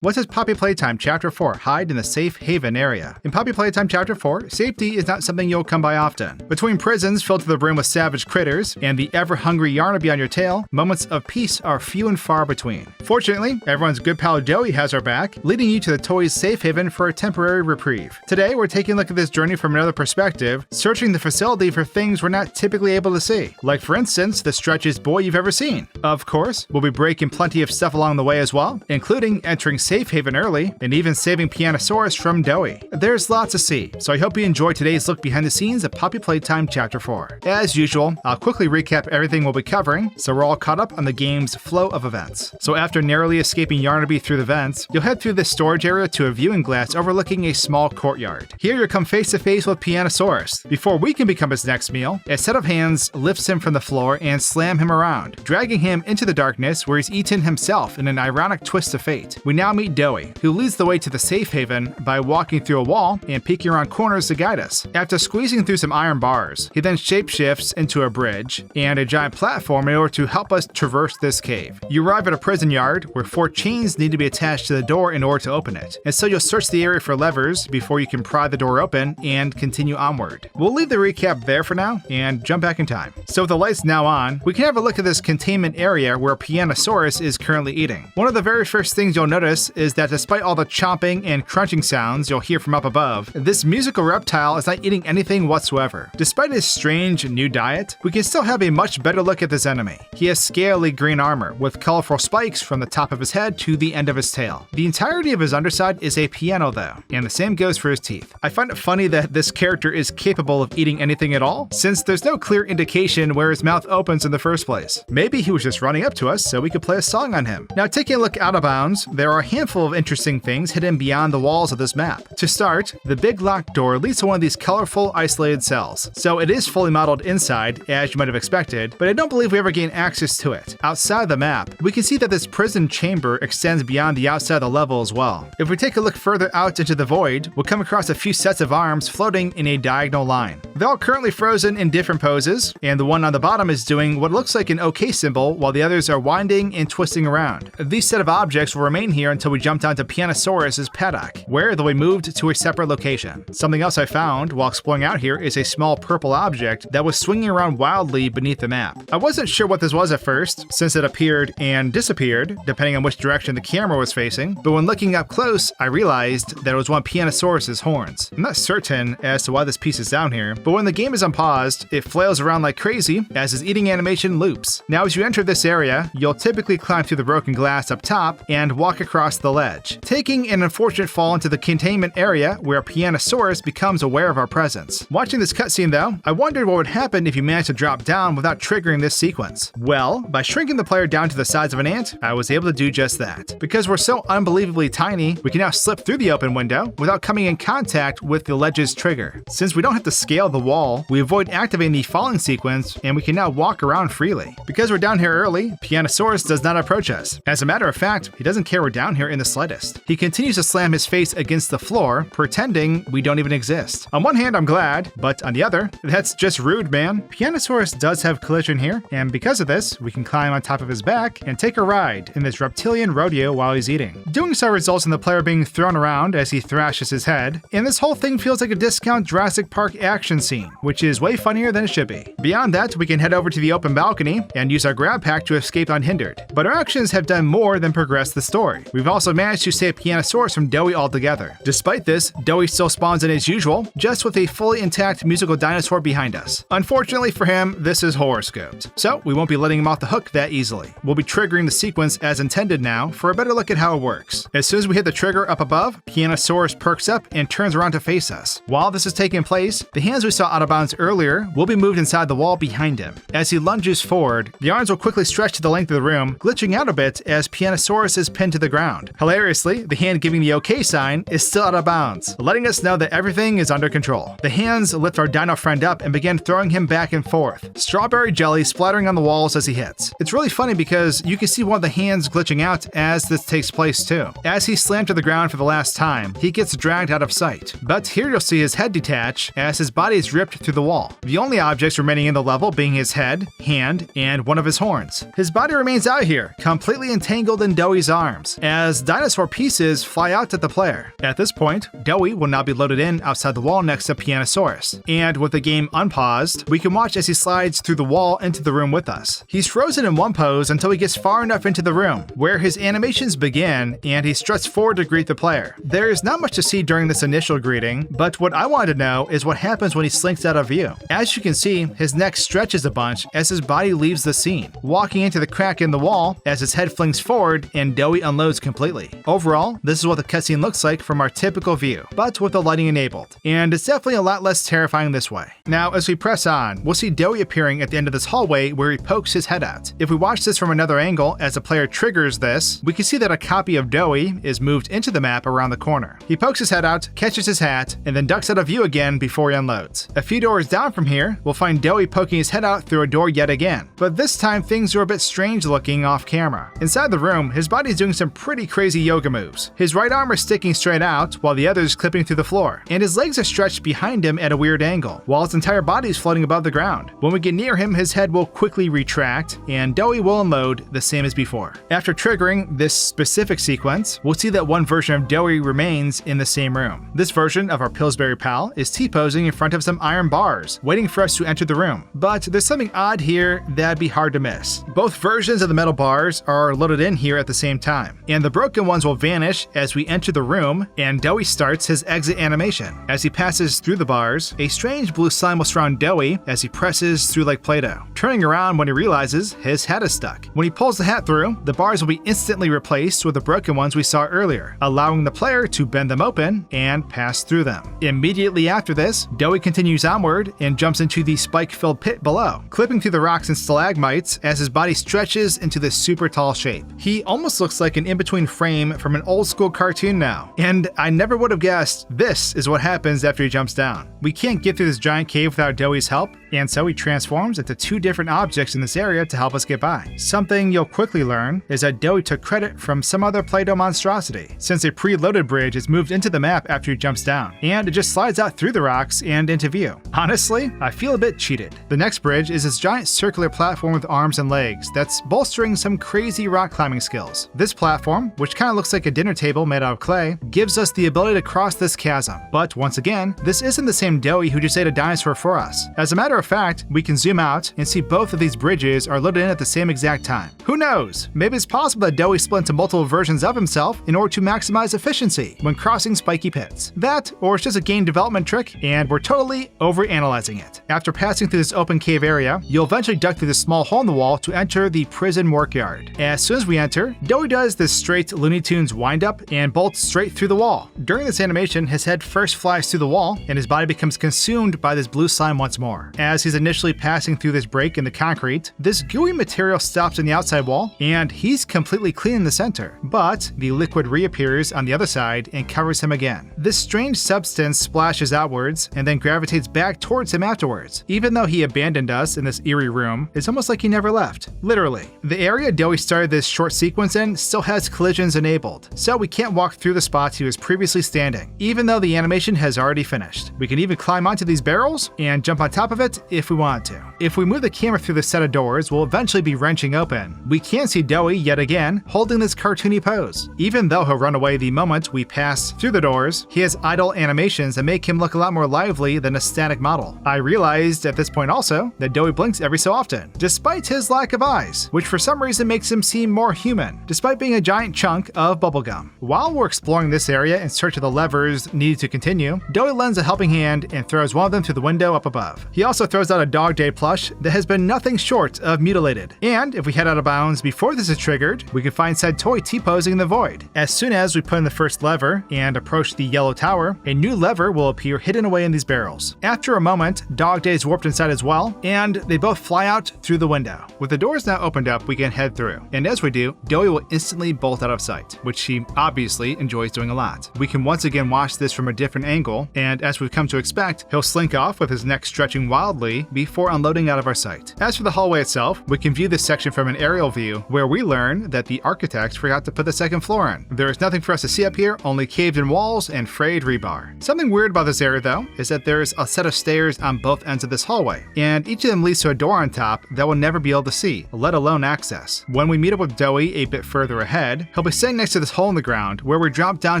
What does Poppy Playtime Chapter 4 hide in the safe haven area? In Poppy Playtime Chapter 4, safety is not something you'll come by often. Between prisons filled to the brim with savage critters and the ever-hungry Yarnaby on your tail, moments of peace are few and far between. Fortunately, everyone's good pal Doey has our back, leading you to the toy's safe haven for a temporary reprieve. Today, we're taking a look at this journey from another perspective, searching the facility for things we're not typically able to see. Like, for instance, the stretchiest boy you've ever seen. Of course, we'll be breaking plenty of stuff along the way as well, including entering safe haven early, and even saving Pianosaurus from Doey. There's lots to see, so I hope you enjoyed today's look behind the scenes of Poppy Playtime Chapter 4. As usual, I'll quickly recap everything we'll be covering, so we're all caught up on the game's flow of events. So after narrowly escaping Yarnaby through the vents, you'll head through this storage area to a viewing glass overlooking a small courtyard. Here you'll come face to face with Pianosaurus. Before we can become his next meal, a set of hands lifts him from the floor and slam him around, dragging him into the darkness where he's eaten himself in an ironic twist of fate. We now meet Doey, who leads the way to the safe haven by walking through a wall and peeking around corners to guide us. After squeezing through some iron bars, he then shapeshifts into a bridge and a giant platform in order to help us traverse this cave. You arrive at a prison yard where 4 chains need to be attached to the door in order to open it, and so you'll search the area for levers before you can pry the door open and continue onward. We'll leave the recap there for now and jump back in time. So with the lights now on, we can have a look at this containment area where Pianosaurus is currently eating. One of the very first things you'll notice is that despite all the chomping and crunching sounds you'll hear from up above, this musical reptile is not eating anything whatsoever. Despite his strange new diet, we can still have a much better look at this enemy. He has scaly green armor with colorful spikes from the top of his head to the end of his tail. The entirety of his underside is a piano though, and the same goes for his teeth. I find it funny that this character is capable of eating anything at all, since there's no clear indication where his mouth opens in the first place. Maybe he was just running up to us so we could play a song on him. Now, taking a look out of bounds, there are a handful of interesting things hidden beyond the walls of this map. To start, the big locked door leads to one of these colorful isolated cells. So it is fully modeled inside, as you might have expected, but I don't believe we ever gain access to it. Outside the map, we can see that this prison chamber extends beyond the outside of the level as well. If we take a look further out into the void, we'll come across a few sets of arms floating in a diagonal line. They're all currently frozen in different poses, and the one on the bottom is doing what looks like an OK symbol while the others are winding and twisting around. These set of objects will remain here until we jump down to Pianosaurus's paddock, where they'll be moved to a separate location. Something else I found while exploring out here is a small purple object that was swinging around wildly beneath the map. I wasn't sure what this was at first, since it appeared and disappeared, depending on which direction the camera was facing, but when looking up close, I realized that it was one of Pianosaurus's horns. I'm not certain as to why this piece is down here, but when the game is unpaused, it flails around like crazy as his eating animation loops. Now, as you enter this area, you'll typically climb through the broken glass up top and walk across the ledge, taking an unfortunate fall into the containment area where Pianosaurus becomes aware of our presence. Watching this cutscene though, I wondered what would happen if you managed to drop down without triggering this sequence. Well, by shrinking the player down to the size of an ant, I was able to do just that. Because we're so unbelievably tiny, we can now slip through the open window without coming in contact with the ledge's trigger. Since we don't have to scale the wall, we avoid activating the falling sequence and we can now walk around freely. Because we're down here early, Pianosaurus does not approach us. As a matter of fact, he doesn't care we're down here in the slightest. He continues to slam his face against the floor, pretending we don't even exist. On one hand, I'm glad, but on the other, that's just rude, man. Pianosaurus does have collision here, and because of this, we can climb on top of his back and take a ride in this reptilian rodeo while he's eating. Doing so results in the player being thrown around as he thrashes his head, and this whole thing feels like a discount Jurassic Park action scene, which is way funnier than it should be. Beyond that, we can head over to the open balcony and use our grab pack to escape unhindered. But our actions have done more than progress the story. We've also managed to save Pianosaurus from Doey altogether. Despite this, Doey still spawns in as usual, just with a fully intact musical dinosaur behind us. Unfortunately for him, this is HorrorScoped, so we won't be letting him off the hook that easily. We'll be triggering the sequence as intended now for a better look at how it works. As soon as we hit the trigger up above, Pianosaurus perks up and turns around to face us. While this is taking place, the hands we saw out of bounds earlier will be moved inside the wall behind him. As he lunges forward, the arms will quickly stretch to the length of the room, glitching out a bit as Pianosaurus is pinned to the ground. Hilariously, the hand giving the OK sign is still out of bounds, letting us know that everything is under control. The hands lift our dino friend up and begin throwing him back and forth, strawberry jelly splattering on the walls as he hits. It's really funny because you can see one of the hands glitching out as this takes place too. As he's slammed to the ground for the last time, he gets dragged out of sight. But here you'll see his head detach as his body is ripped through the wall. The only objects remaining in the level being his head, hand, and one of his horns. His body remains out here, completely entangled in Doey's arms, as as dinosaur pieces fly out at the player. At this point, Doey will now be loaded in outside the wall next to Pianosaurus, and with the game unpaused, we can watch as he slides through the wall into the room with us. He's frozen in one pose until he gets far enough into the room, where his animations begin and he struts forward to greet the player. There's not much to see during this initial greeting, but what I wanted to know is what happens when he slinks out of view. As you can see, his neck stretches a bunch as his body leaves the scene, walking into the crack in the wall as his head flings forward and Doey unloads completely. Overall, this is what the cutscene looks like from our typical view, but with the lighting enabled, and it's definitely a lot less terrifying this way. Now, as we press on, we'll see Doey appearing at the end of this hallway where he pokes his head out. If we watch this from another angle as the player triggers this, we can see that a copy of Doey is moved into the map around the corner. He pokes his head out, catches his hat, and then ducks out of view again before he unloads. A few doors down from here, we'll find Doey poking his head out through a door yet again, but this time things are a bit strange looking off camera. Inside the room, his body's doing some pretty crazy yoga moves. His right arm is sticking straight out, while the other is clipping through the floor, and his legs are stretched behind him at a weird angle, while his entire body is floating above the ground. When we get near him, his head will quickly retract, and Doey will unload the same as before. After triggering this specific sequence, we'll see that one version of Doey remains in the same room. This version of our Pillsbury pal is T-posing in front of some iron bars, waiting for us to enter the room. But there's something odd here that'd be hard to miss. Both versions of the metal bars are loaded in here at the same time, and the broken ones will vanish as we enter the room, and Doey starts his exit animation. As he passes through the bars, a strange blue slime will surround Doey as he presses through like Play-Doh, turning around when he realizes his hat is stuck. When he pulls the hat through, the bars will be instantly replaced with the broken ones we saw earlier, allowing the player to bend them open and pass through them. Immediately after this, Doey continues onward and jumps into the spike-filled pit below, clipping through the rocks and stalagmites as his body stretches into this super tall shape. He almost looks like an in-between frame from an old-school cartoon now, and I never would have guessed this is what happens after he jumps down. We can't get through this giant cave without Doey's help, and so he transforms into two different objects in this area to help us get by. Something you'll quickly learn is that Doey took credit from some other Play-Doh monstrosity, since a preloaded bridge is moved into the map after he jumps down, and it just slides out through the rocks and into view. Honestly, I feel a bit cheated. The next bridge is this giant circular platform with arms and legs that's bolstering some crazy rock climbing skills. This platform, which kind of looks like a dinner table made out of clay, gives us the ability to cross this chasm. But once again, this isn't the same Doey who just ate a dinosaur for us. As a matter of fact, we can zoom out and see both of these bridges are loaded in at the same exact time. Who knows? Maybe it's possible that Doey split into multiple versions of himself in order to maximize efficiency when crossing spiky pits. That, or it's just a game development trick, and we're totally overanalyzing it. After passing through this open cave area, you'll eventually duck through this small hole in the wall to enter the prison workyard. As soon as we enter, Doey does this straight Looney Tunes wind-up and bolts straight through the wall. During this animation, his head first flies through the wall, and his body becomes consumed by this blue slime once more. As he's initially passing through this break in the concrete, this gooey material stops on the outside wall, and he's completely clean in the center. But the liquid reappears on the other side and covers him again. This strange substance splashes outwards and then gravitates back towards him afterwards. Even though he abandoned us in this eerie room, it's almost like he never left. Literally. The area Doey started this short sequence in still has collisions enabled, so we can't walk through the spots he was previously standing, even though the animation has already finished. We can even climb onto these barrels and jump on top of it if we want to. If we move the camera through the set of doors, we'll eventually be wrenching open. We can see Doey yet again holding this cartoony pose. Even though he'll run away the moment we pass through the doors, he has idle animations that make him look a lot more lively than a static model. I realized at this point also that Doey blinks every so often, despite his lack of eyes, which for some reason makes him seem more human, despite being a giant chunk of bubblegum. While we're exploring this area in search of the levers needed to continue, Doey lends a helping hand and throws one of them through the window up above. He also throws out a Dog Day plush that has been nothing short of mutilated. And if we head out of bounds before this is triggered, we can find said toy T-posing in the void. As soon as we put in the first lever and approach the yellow tower, a new lever will appear hidden away in these barrels. After a moment, Dog Day is warped inside as well, and they both fly out through the window. With the doors now opened up, we can head through. And as we do, Doey will instantly bolt out of sight, which he obviously enjoys doing a lot. We can once again watch this from a different angle, and as we've come to expect, he'll slink off with his neck stretching wildly loudly before unloading out of our sight. As for the hallway itself, we can view this section from an aerial view, where we learn that the architects forgot to put the second floor in. There is nothing for us to see up here, only caved-in walls and frayed rebar. Something weird about this area though, is that there's a set of stairs on both ends of this hallway, and each of them leads to a door on top that we'll never be able to see, let alone access. When we meet up with Doey a bit further ahead, he'll be sitting next to this hole in the ground where we drop down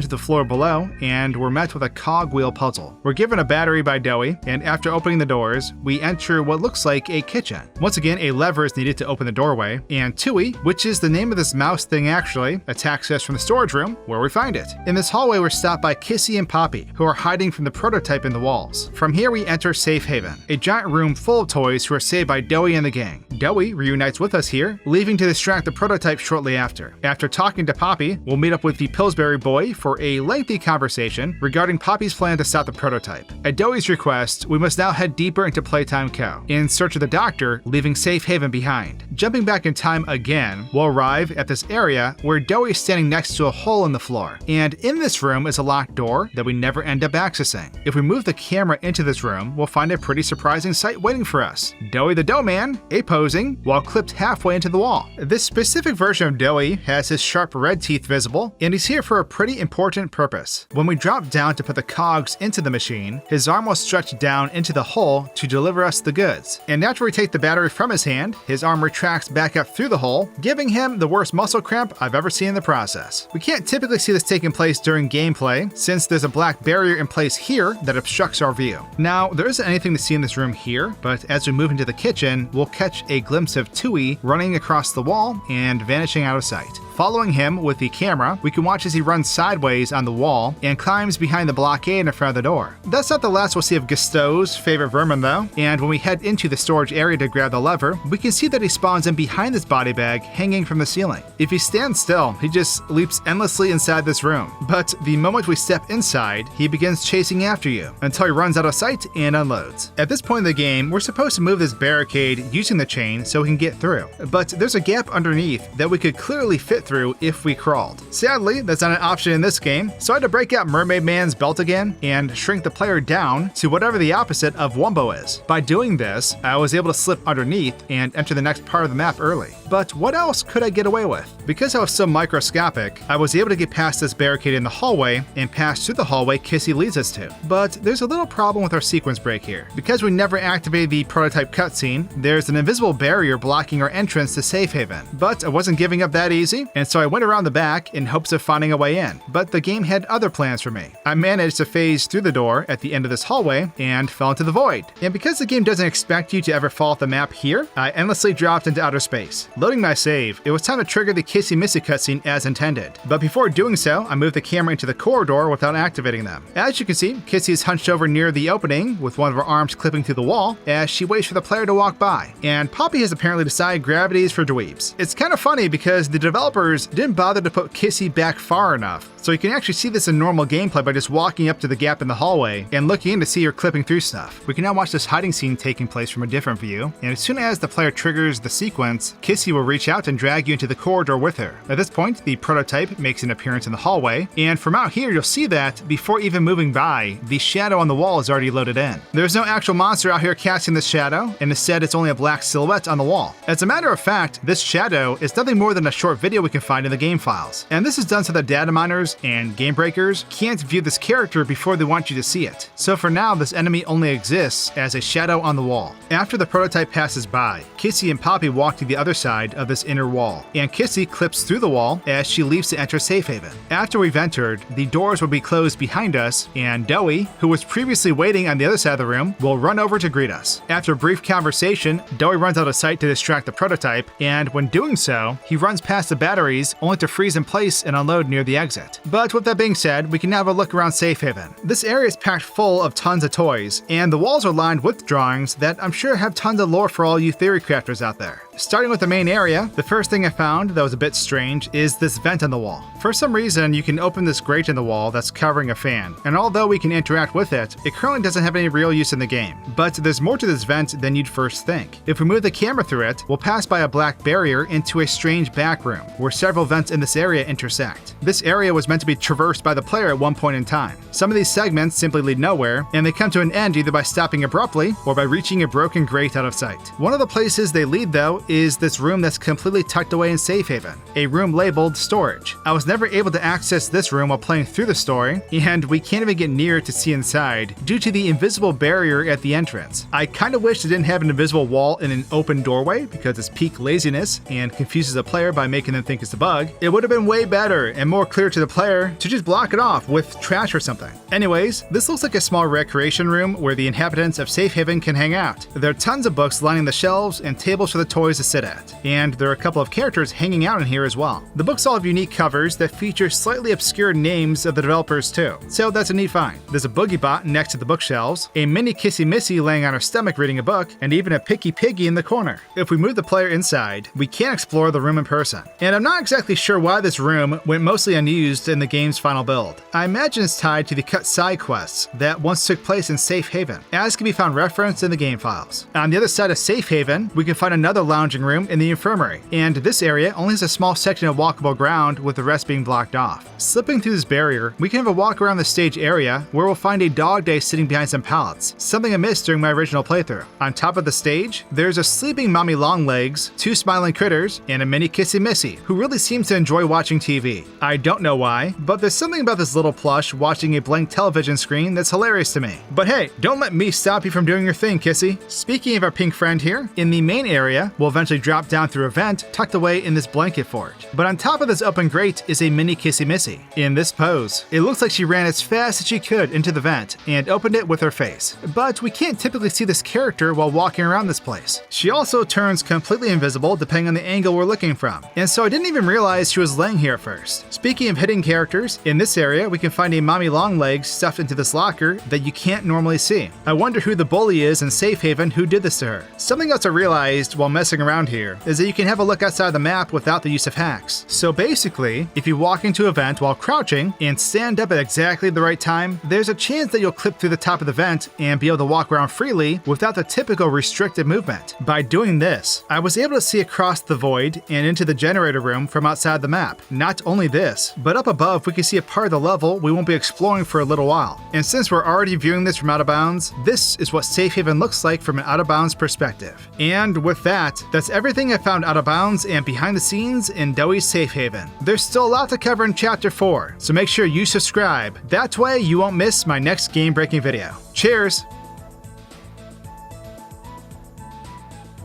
to the floor below and we're met with a cogwheel puzzle. We're given a battery by Doey, and after opening the doors, we enter what looks like a kitchen. Once again, a lever is needed to open the doorway, and Tui, which is the name of this mouse thing actually, attacks us from the storage room where we find it. In this hallway, we're stopped by Kissy and Poppy, who are hiding from the prototype in the walls. From here, we enter Safe Haven, a giant room full of toys who are saved by Doey and the gang. Doey reunites with us here, leaving to distract the prototype shortly after. After talking to Poppy, we'll meet up with the Pillsbury boy for a lengthy conversation regarding Poppy's plan to stop the prototype. At Doey's request, we must now head deeper into Playtime Co. in search of the doctor, leaving Safe Haven behind. Jumping back in time again, we'll arrive at this area where Doey is standing next to a hole in the floor. And in this room is a locked door that we never end up accessing. If we move the camera into this room, we'll find a pretty surprising sight waiting for us. Doey the Dough Man, posing while clipped halfway into the wall. This specific version of Doey has his sharp red teeth visible, and he's here for a pretty important purpose. When we drop down to put the cogs into the machine, his arm will stretch down into the hole to deliver us the goods. And after we take the battery from his hand, his arm retracts back up through the hole, giving him the worst muscle cramp I've ever seen in the process. We can't typically see this taking place during gameplay, since there's a black barrier in place here that obstructs our view. Now, there isn't anything to see in this room here, but as we move into the kitchen, we'll catch a glimpse of Tui running across the wall and vanishing out of sight. Following him with the camera, we can watch as he runs sideways on the wall and climbs behind the blockade in front of the door. That's not the last we'll see of Gusteau's favorite vermin though, and when we head into the storage area to grab the lever, we can see that he spawns in behind this body bag hanging from the ceiling. If he stands still, he just leaps endlessly inside this room. But the moment we step inside, he begins chasing after you until he runs out of sight and unloads. At this point in the game, we're supposed to move this barricade using the chain so we can get through. But there's a gap underneath that we could clearly fit through if we crawled. Sadly, that's not an option in this game, so I had to break out Mermaid Man's belt again and shrink the player down to whatever the opposite of Wumbo is. By doing this, I was able to slip underneath and enter the next part of the map early. But what else could I get away with? Because I was so microscopic, I was able to get past this barricade in the hallway and pass through the hallway Kissy leads us to. But there's a little problem with our sequence break here. Because we never activated the prototype cutscene, there's an invisible barrier blocking our entrance to Safe Haven. But I wasn't giving up that easy, and so I went around the back in hopes of finding a way in. But the game had other plans for me. I managed to phase through the door at the end of this hallway and fell into the void. And because the game doesn't expect you to ever fall off the map here, I endlessly dropped into outer space. Loading my save, it was time to trigger the Kissy Missy cutscene as intended. But before doing so, I moved the camera into the corridor without activating them. As you can see, Kissy is hunched over near the opening with one of her arms clipping through the wall as she waits for the player to walk by. And Poppy has apparently decided gravity is for dweebs. It's kind of funny because the developers didn't bother to put Kissy back far enough, so you can actually see this in normal gameplay by just walking up to the gap in the hallway and looking in to see her clipping through stuff. We can now watch this hiding scene taking place from a different view, and as soon as the player triggers the sequence, Kissy will reach out and drag you into the corridor with her. At this point, the prototype makes an appearance in the hallway, and from out here you'll see that, before even moving by, the shadow on the wall is already loaded in. There's no actual monster out here casting this shadow, and instead it's only a black silhouette on the wall. As a matter of fact, this shadow is nothing more than a short video we can find in the game files, and this is done so that data miners and game breakers can't view this character before they want you to see it. So for now, this enemy only exists as a shadow on the wall. After the prototype passes by, Kissy and Poppy walk to the other side of this inner wall, and Kissy clips through the wall as she leaves to enter Safe Haven. After we've entered, the doors will be closed behind us, and Doey, who was previously waiting on the other side of the room, will run over to greet us. After a brief conversation, Doey runs out of sight to distract the prototype, and when doing so, he runs past the batteries only to freeze in place and unload near the exit. But with that being said, we can now have a look around Safe Haven. This area is packed full of tons of toys, and the walls are lined with drawings that I'm sure have tons of lore for all you theory crafters out there. Starting with the main area, the first thing I found that was a bit strange is this vent on the wall. For some reason, you can open this grate in the wall that's covering a fan, and although we can interact with it, it currently doesn't have any real use in the game. But there's more to this vent than you'd first think. If we move the camera through it, we'll pass by a black barrier into a strange back room, where several vents in this area intersect. This area was meant to be traversed by the player at one point in time. Some of these segments simply lead nowhere, and they come to an end either by stopping abruptly or by reaching a broken grate out of sight. One of the places they lead, though, is this room that's completely tucked away in Safe Haven, a room labeled Storage. I was never able to access this room while playing through the story, and we can't even get near to see inside due to the invisible barrier at the entrance. I kinda wish they didn't have an invisible wall in an open doorway because it's peak laziness and confuses the player by making them think it's a bug. It would have been way better and more clear to the player to just block it off with trash or something. Anyways, this looks like a small recreation room where the inhabitants of Safe Haven can hang out. There are tons of books lining the shelves and tables for the toys to sit at, and there are a couple of characters hanging out in here as well. The books all have unique covers that feature slightly obscure names of the developers too, so that's a neat find. There's a boogie bot next to the bookshelves, a mini Kissy Missy laying on her stomach reading a book, and even a picky piggy in the corner. If we move the player inside, we can explore the room in person. And I'm not exactly sure why this room went mostly unused in the game's final build. I imagine it's tied to the cut side quests that once took place in Safe Haven, as can be found referenced in the game files. On the other side of Safe Haven, we can find another lounging room in the infirmary, and this area only has a small section of walkable ground with the rest being blocked off. Slipping through this barrier, we can have a walk around the stage area where we'll find a dog day sitting behind some pallets, something I missed during my original playthrough. On top of the stage, there's a sleeping mommy Longlegs, two smiling critters, and a mini Kissy Missy, who really seems to enjoy watching TV. I don't know why, but there's something about this little plush watching a blank television screen that's hilarious to me. But hey, don't let me stop you from doing your thing, Kissy. Speaking of our pink friend here, in the main area, we'll eventually drop down through a vent tucked away in this blanket fort. But on top of this open grate is a mini Kissy Missy, in this pose. It looks like she ran as fast as she could into the vent and opened it with her face. But we can't typically see this character while walking around this place. She also turns completely invisible depending on the angle we're looking from, and so I didn't even realize she was laying here at first. Speaking of hidden characters, in this area we can find a mommy Longlegs stuffed into this locker that you can't normally see. I wonder who the bully is in Safe Haven who did this to her. Something else I realized while messing around here is that you can have a look outside the map without the use of hacks. So basically, if you walk into a vent while crouching and stand up at exactly the right time, there's a chance that you'll clip through the top of the vent and be able to walk around freely without the typical restricted movement. By doing this, I was able to see across the void and into the generator room from outside the map. Not only this, but up above we can see a part of the level we won't be exploring for a little while. And since we're already viewing this from out of bounds, this is what Safe Haven looks like from an out of bounds perspective. And with that, that's everything I found out of bounds and behind the scenes in Doey's Safe Haven. There's still a lot to cover in Chapter 4, so make sure you subscribe. That way you won't miss my next game-breaking video. Cheers!